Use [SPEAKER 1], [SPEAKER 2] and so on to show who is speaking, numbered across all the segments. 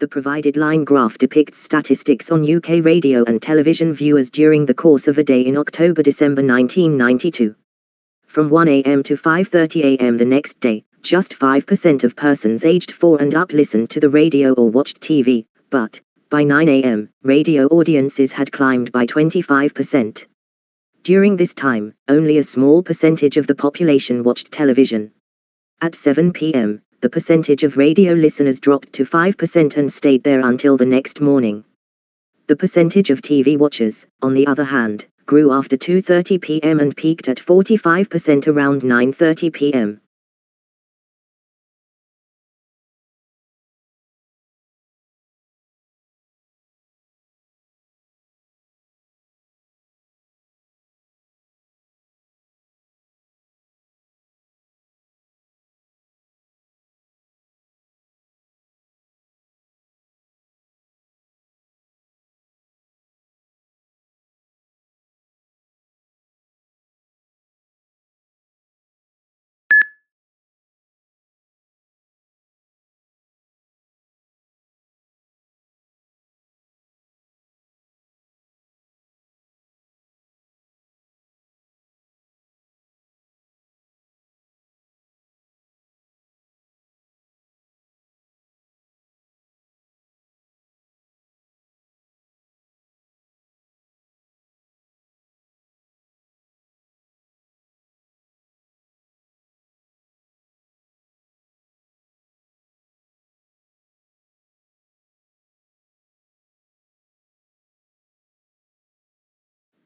[SPEAKER 1] The provided line graph depicts statistics on UK radio and television viewers during the course of a day in October-December 1992. From 1 a.m. to 5:30 a.m. the next day, just 5% of persons aged 4 and up listened to the radio or watched TV, but, by 9 a.m., radio audiences had climbed by 25%. During this time, only a small percentage of the population watched television. At 7 p.m., the percentage of radio listeners dropped to 5% and stayed there until the next morning. The percentage of TV watchers, on the other hand, grew after 2:30 p.m. and peaked at 45% around 9:30 p.m.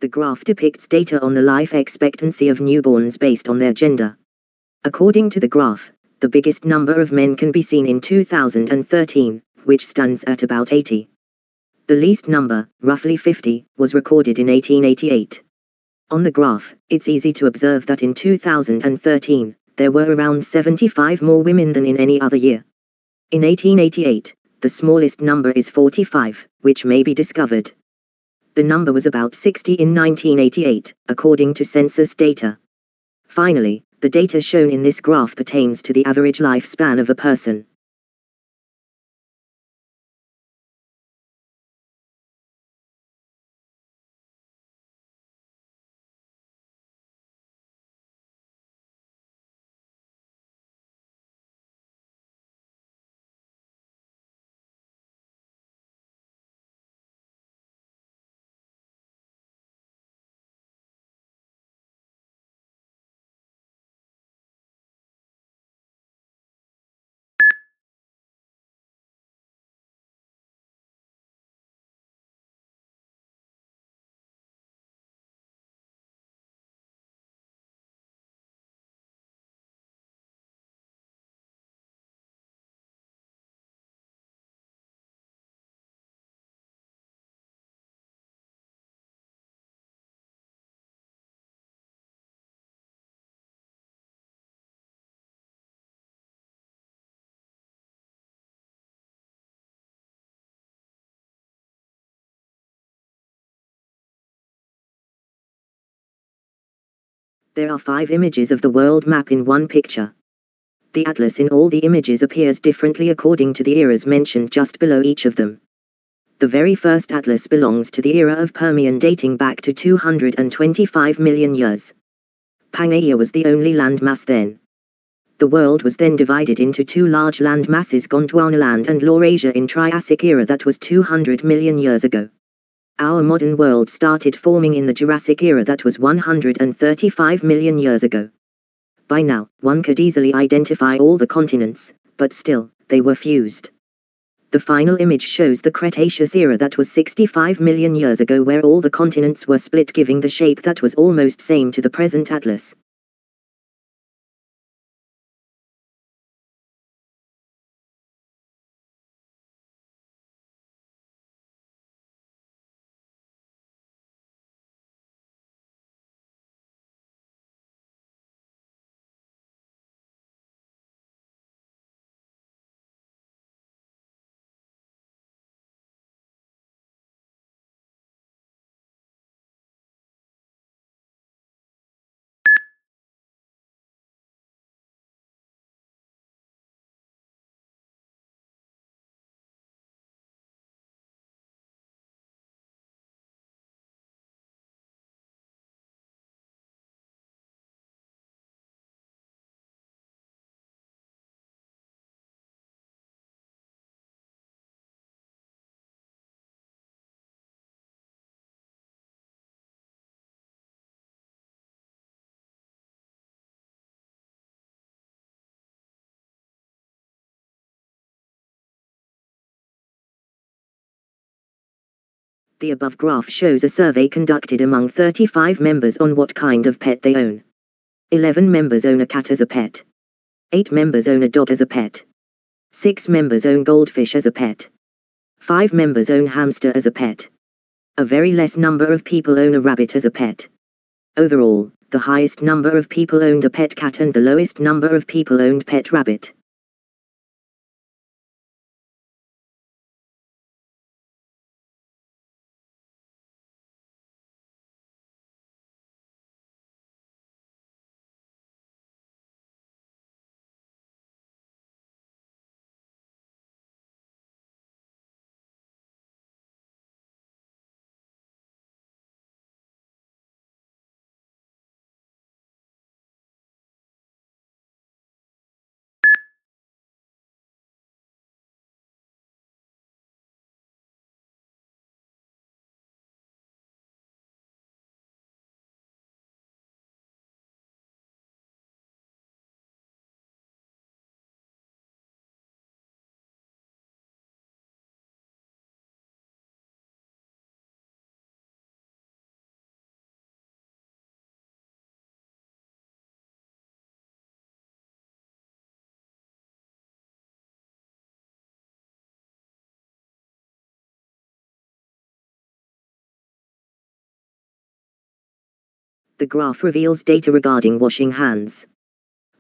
[SPEAKER 1] The graph depicts data on the life expectancy of newborns based on their gender. According to the graph, the biggest number of men can be seen in 2013, which stands at about 80. The least number, roughly 50, was recorded in 1888. On the graph, it's easy to observe that in 2013, there were around 75 more women than in any other year. In 1888, the smallest number is 45, which may be discovered. The number was about 60 in 1988, according to census data. Finally, the data shown in this graph pertains to the average lifespan of a person. There are 5 images of the world map in one picture. The atlas in all the images appears differently according to the eras mentioned just below each of them. The very first atlas belongs to the era of Permian dating back to 225 million years. Pangaea was the only land mass then. The world was then divided into 2 large land masses, Gondwanaland and Laurasia in Triassic era, that was 200 million years ago. Our modern world started forming in the Jurassic era, that was 135 million years ago. By now, one could easily identify all the continents, but still, they were fused. The final image shows the Cretaceous era, that was 65 million years ago, where all the continents were split, giving the shape that was almost same to the present atlas. The above graph shows a survey conducted among 35 members on what kind of pet they own. 11 members own a cat as a pet. 8 members own a dog as a pet. 6 members own goldfish as a pet. 5 members own hamster as a pet. A very less number of people own a rabbit as a pet. Overall, the highest number of people owned a pet cat and the lowest number of people owned pet rabbit. The graph reveals data regarding washing hands.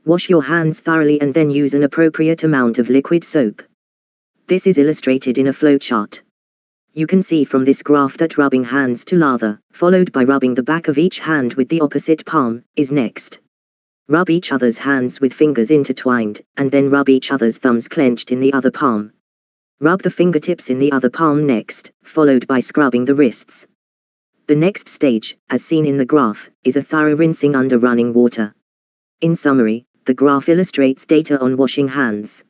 [SPEAKER 1] Wash your hands thoroughly and then use an appropriate amount of liquid soap. This is illustrated in a flowchart. You can see from this graph that rubbing hands to lather, followed by rubbing the back of each hand with the opposite palm, is next. Rub each other's hands with fingers intertwined, and then rub each other's thumbs clenched in the other palm. Rub the fingertips in the other palm next, followed by scrubbing the wrists. The next stage, as seen in the graph, is a thorough rinsing under running water. In summary, the graph illustrates data on washing hands.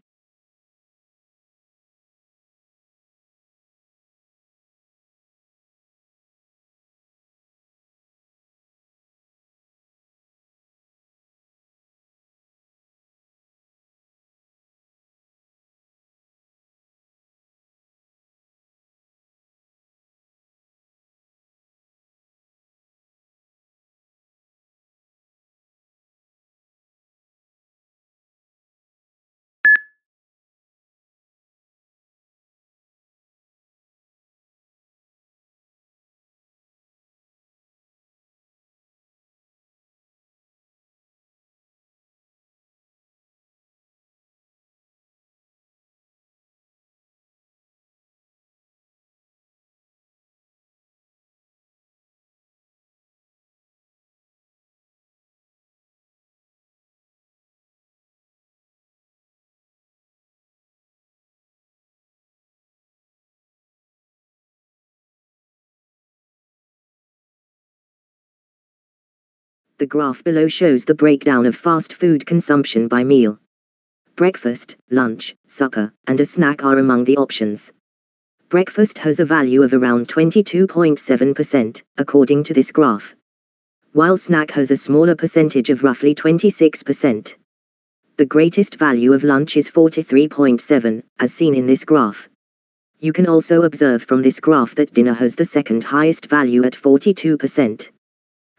[SPEAKER 1] The graph below shows the breakdown of fast food consumption by meal. Breakfast, lunch, supper, and a snack are among the options. Breakfast has a value of around 22.7%, according to this graph, while snack has a smaller percentage of roughly 26%. The greatest value of lunch is 43.7%, as seen in this graph. You can also observe from this graph that dinner has the second highest value at 42%.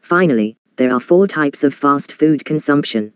[SPEAKER 1] Finally, there are 4 types of fast food consumption.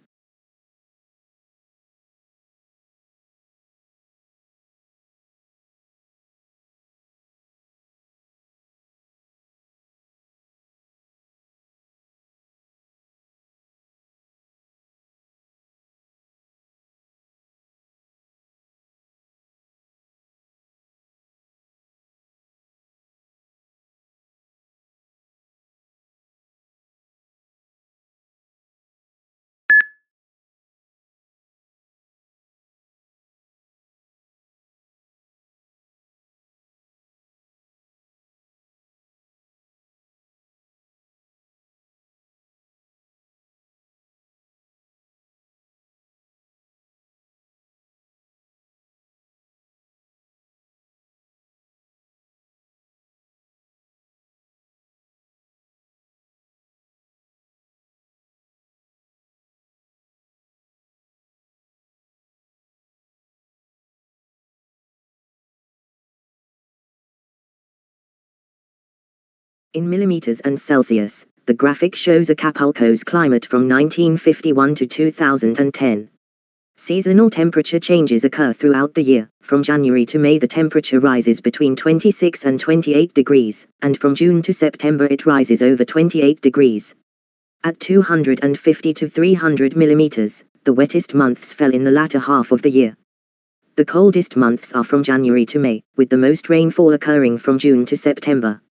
[SPEAKER 1] In millimeters and Celsius, the graphic shows Acapulco's climate from 1951 to 2010. Seasonal temperature changes occur throughout the year. From January to May the temperature rises between 26 and 28 degrees, and from June to September it rises over 28 degrees. At 250 to 300 millimeters, the wettest months fell in the latter half of the year. The coldest months are from January to May, with the most rainfall occurring from June to September.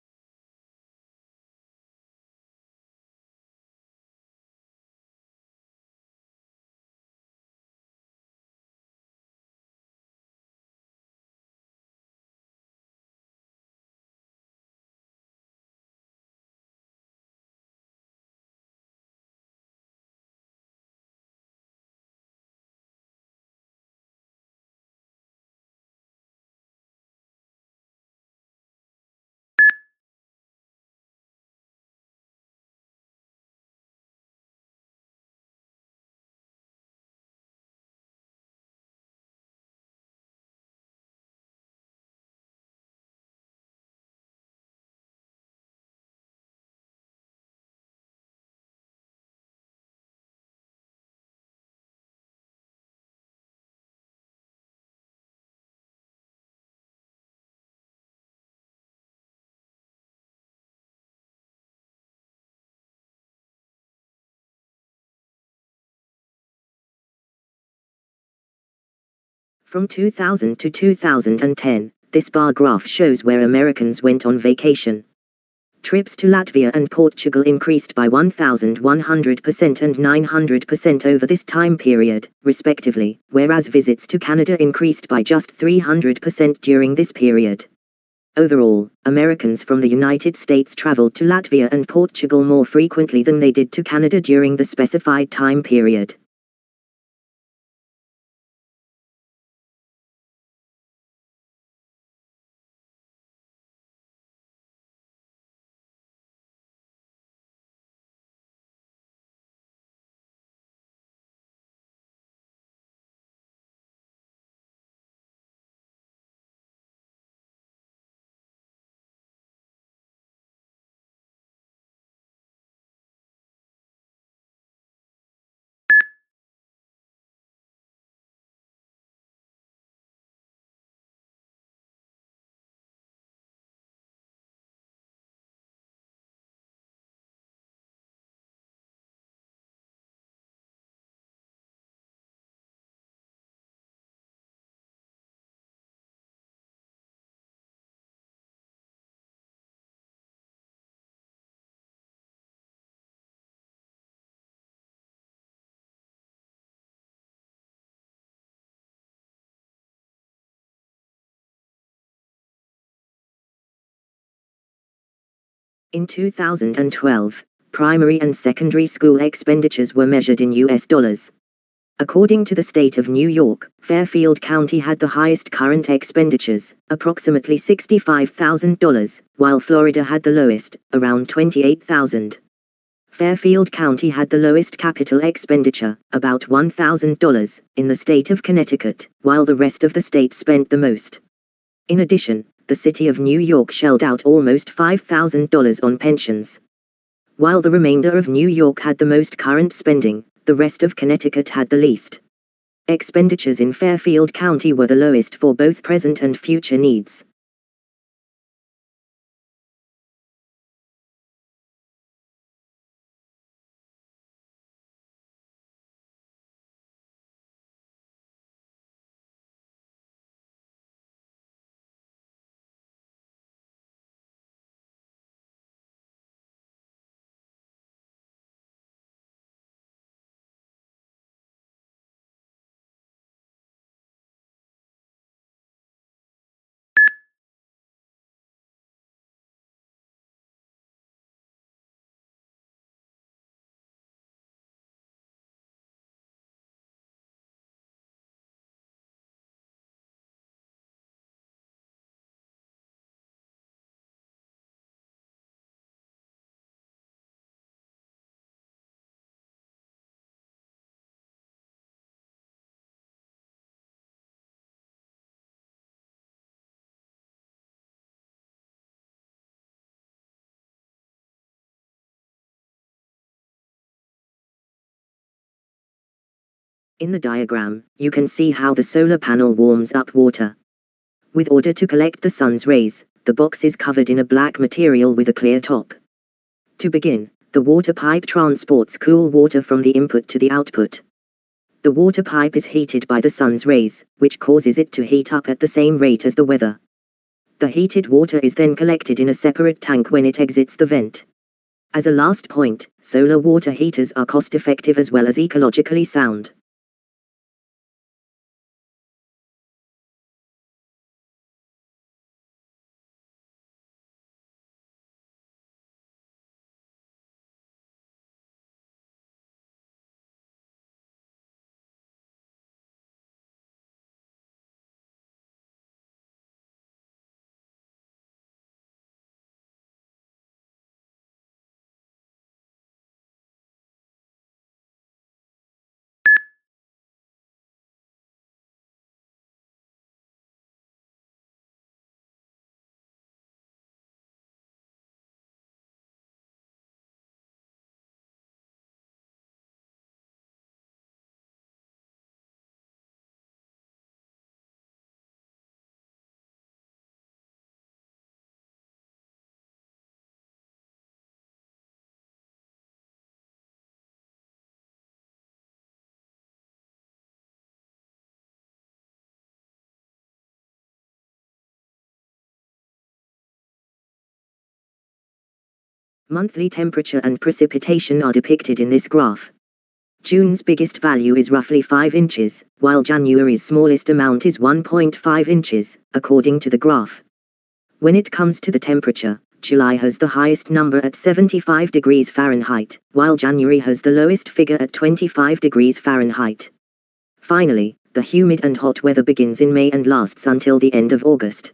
[SPEAKER 1] From 2000 to 2010, this bar graph shows where Americans went on vacation. Trips to Latvia and Portugal increased by 1,100% and 900% over this time period, respectively, whereas visits to Canada increased by just 300% during this period. Overall, Americans from the United States traveled to Latvia and Portugal more frequently than they did to Canada during the specified time period. In 2012, primary and secondary school expenditures were measured in US dollars. According to the state of New York, Fairfield County had the highest current expenditures, approximately $65,000, while Florida had the lowest, around $28,000. Fairfield County had the lowest capital expenditure, about $1,000, in the state of Connecticut, while the rest of the state spent the most. In addition, the city of New York shelled out almost $5,000 on pensions. While the remainder of New York had the most current spending, the rest of Connecticut had the least. Expenditures in Fairfield County were the lowest for both present and future needs. In the diagram, you can see how the solar panel warms up water. With order to collect the sun's rays, the box is covered in a black material with a clear top. To begin, the water pipe transports cool water from the input to the output. The water pipe is heated by the sun's rays, which causes it to heat up at the same rate as the weather. The heated water is then collected in a separate tank when it exits the vent. As a last point, solar water heaters are cost-effective as well as ecologically sound. Monthly temperature and precipitation are depicted in this graph. June's biggest value is roughly 5 inches, while January's smallest amount is 1.5 inches, according to the graph. When it comes to the temperature, July has the highest number at 75 degrees Fahrenheit, while January has the lowest figure at 25 degrees Fahrenheit. Finally, the humid and hot weather begins in May and lasts until the end of August.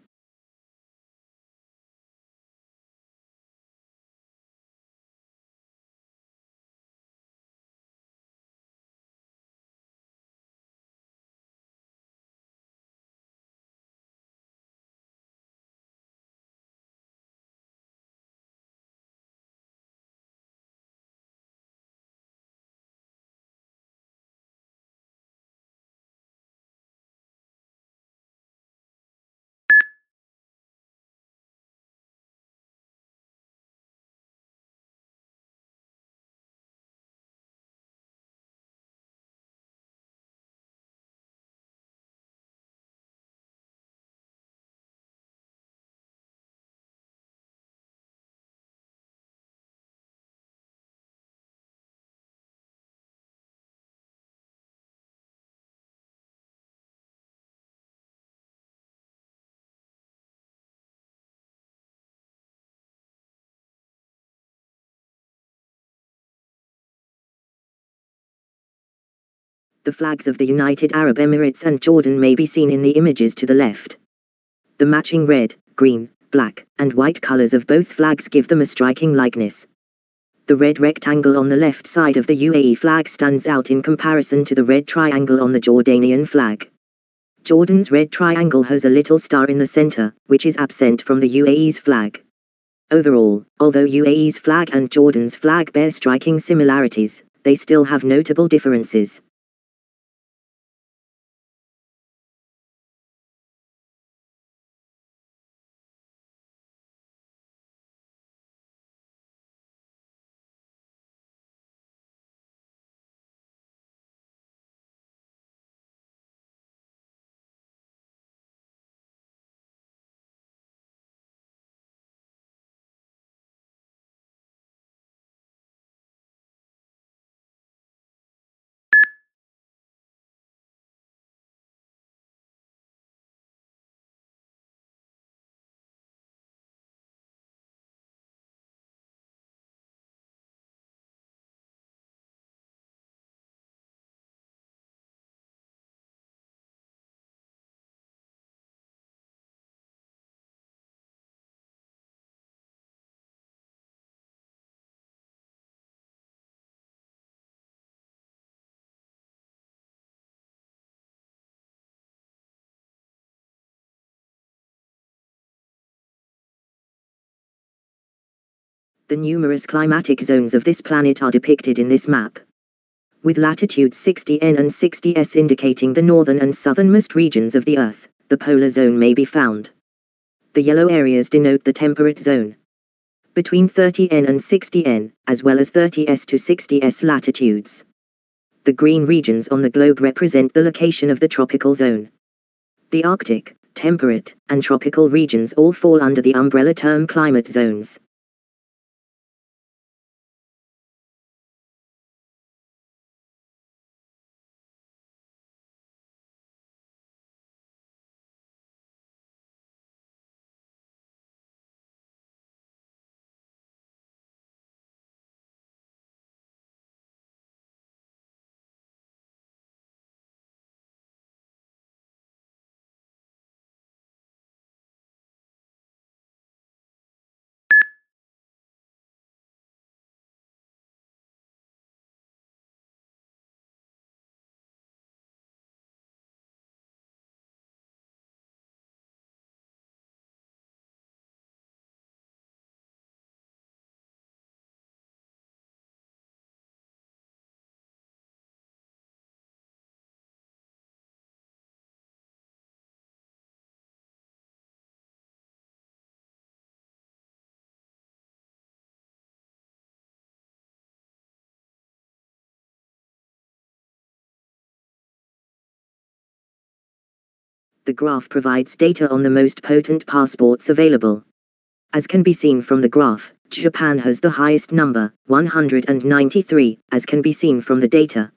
[SPEAKER 1] The flags of the United Arab Emirates and Jordan may be seen in the images to the left. The matching red, green, black, and white colors of both flags give them a striking likeness. The red rectangle on the left side of the UAE flag stands out in comparison to the red triangle on the Jordanian flag. Jordan's red triangle has a little star in the center, which is absent from the UAE's flag. Overall, although UAE's flag and Jordan's flag bear striking similarities, they still have notable differences. The numerous climatic zones of this planet are depicted in this map. with latitudes 60°N and 60°S indicating the northern and southernmost regions of the Earth. The polar zone may be found. The yellow areas denote the temperate zone, between 30°N and 60°N, as well as 30°S to 60°S latitudes. The green regions on the globe represent the location of the tropical zone. The Arctic, temperate, and tropical regions all fall under the umbrella term climate zones. The graph provides data on the most potent passports available. As can be seen from the graph, Japan has the highest number, 193, as can be seen from the data.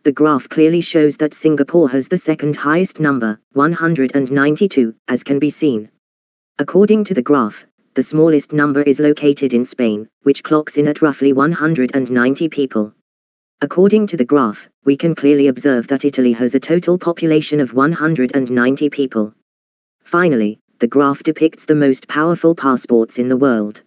[SPEAKER 1] The graph clearly shows that Singapore has the second highest number, 192, as can be seen. According to the graph, the smallest number is located in Spain, which clocks in at roughly 190 people. According to the graph, we can clearly observe that Italy has a total population of 190 people. Finally, the graph depicts the most powerful passports in the world.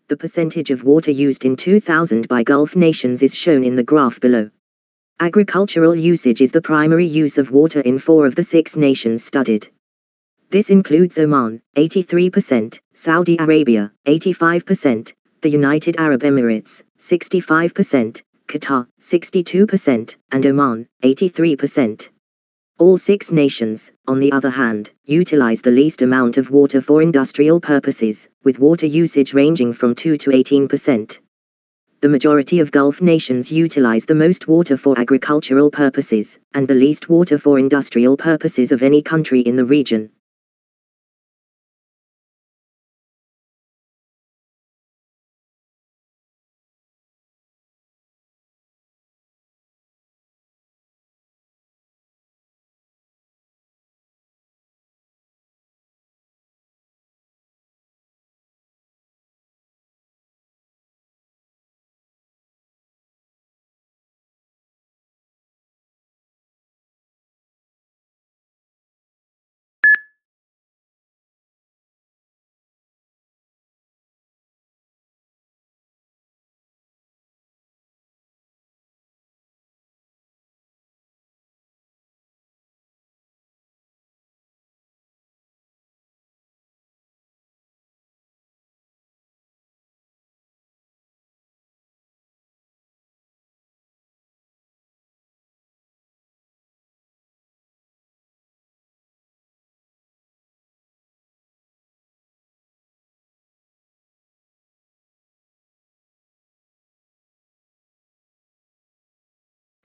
[SPEAKER 1] The percentage of water used in 2000 by Gulf nations is shown in the graph below. Agricultural usage is the primary use of water in 4 of the 6 nations studied. This includes Oman, 83%, Saudi Arabia, 85%, the United Arab Emirates, 65%, Qatar, 62%, and Oman, 83%. All 6 nations, on the other hand, utilize the least amount of water for industrial purposes, with water usage ranging from 2 to 18%. The majority of Gulf nations utilize the most water for agricultural purposes, and the least water for industrial purposes of any country in the region.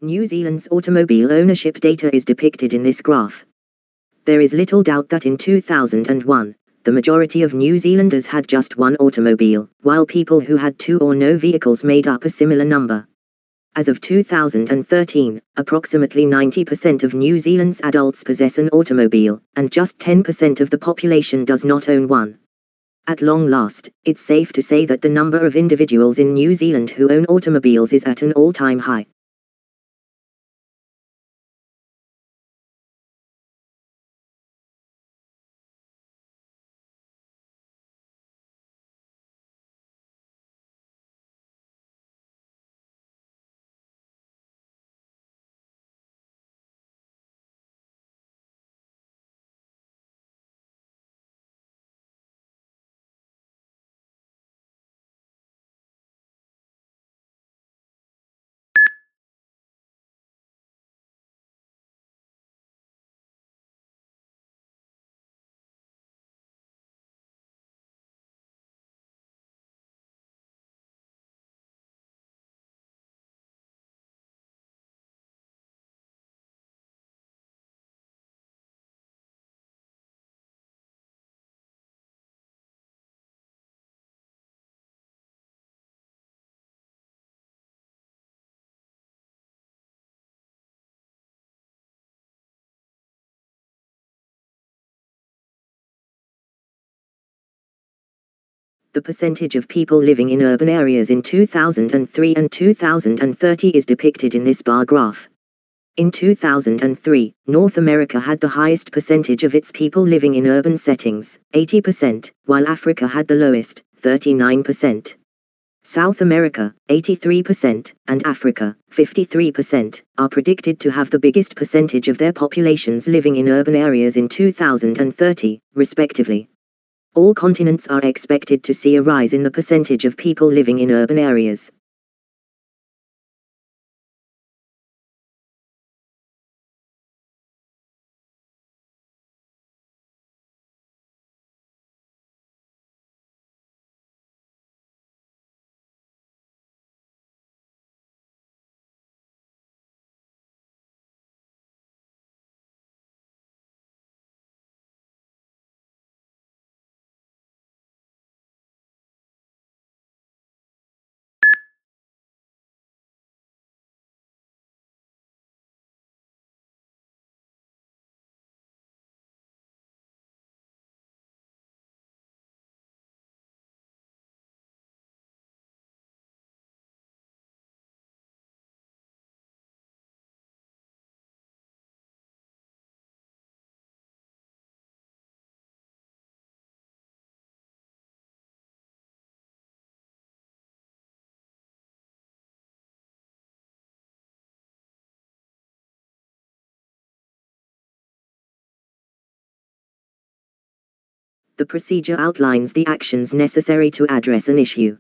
[SPEAKER 1] New Zealand's automobile ownership data is depicted in this graph. There is little doubt that in 2001, the majority of New Zealanders had just one automobile, while people who had two or no vehicles made up a similar number. As of 2013, approximately 90% of New Zealand's adults possess an automobile, and just 10% of the population does not own one. At long last, it's safe to say that the number of individuals in New Zealand who own automobiles is at an all-time high. The percentage of people living in urban areas in 2003 and 2030 is depicted in this bar graph. In 2003, North America had the highest percentage of its people living in urban settings, 80%, while Africa had the lowest, 39%. South America, 83%, and Africa, 53%, are predicted to have the biggest percentage of their populations living in urban areas in 2030, respectively. All continents are expected to see a rise in the percentage of people living in urban areas. The procedure outlines the actions necessary to address an issue.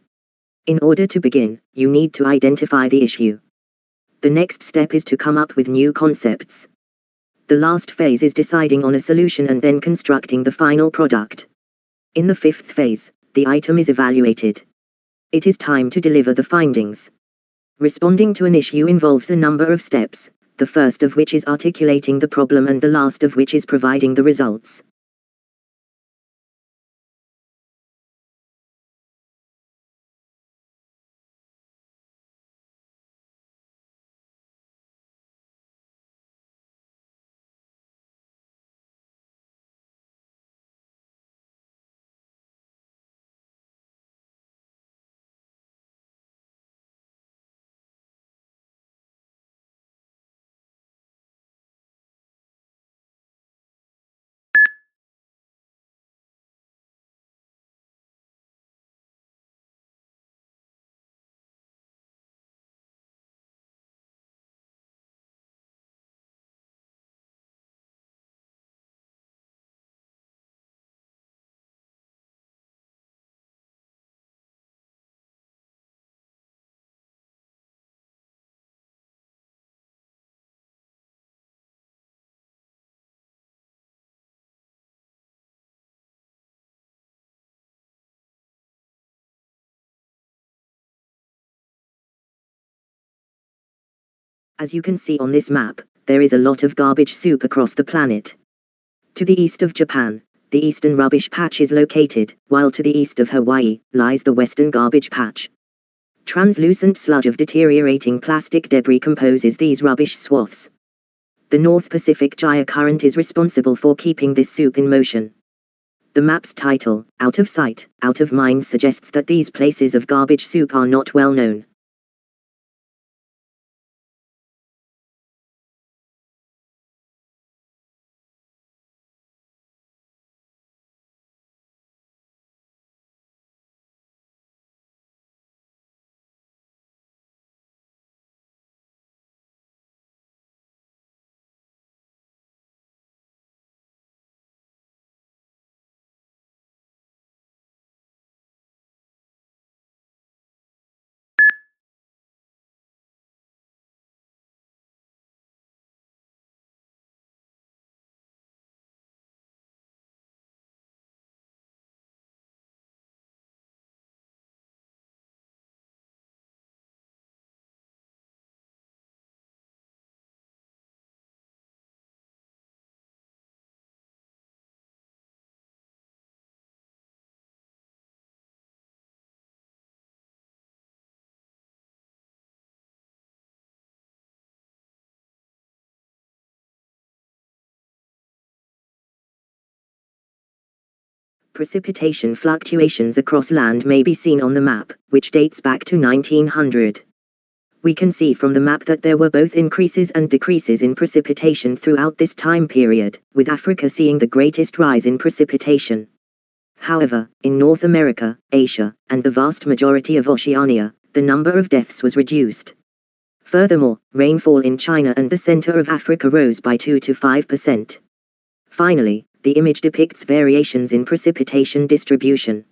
[SPEAKER 1] In order to begin, you need to identify the issue. The next step is to come up with new concepts. The last phase is deciding on a solution and then constructing the final product. In the fifth phase, the item is evaluated. It is time to deliver the findings. Responding to an issue involves a number of steps, the first of which is articulating the problem and the last of which is providing the results. As you can see on this map, there is a lot of garbage soup across the planet. To the east of Japan, the eastern rubbish patch is located, while to the east of Hawaii lies the western garbage patch. Translucent sludge of deteriorating plastic debris composes these rubbish swaths. The North Pacific Gyre Current is responsible for keeping this soup in motion. The map's title, Out of Sight, Out of Mind, suggests that these places of garbage soup are not well known. Precipitation fluctuations across land may be seen on the map, which dates back to 1900. We can see from the map that there were both increases and decreases in precipitation throughout this time period, with Africa seeing the greatest rise in precipitation. However, in North America, Asia, and the vast majority of Oceania, the number of deaths was reduced. Furthermore, rainfall in China and the center of Africa rose by 2 to 5%. Finally, the image depicts variations in precipitation distribution.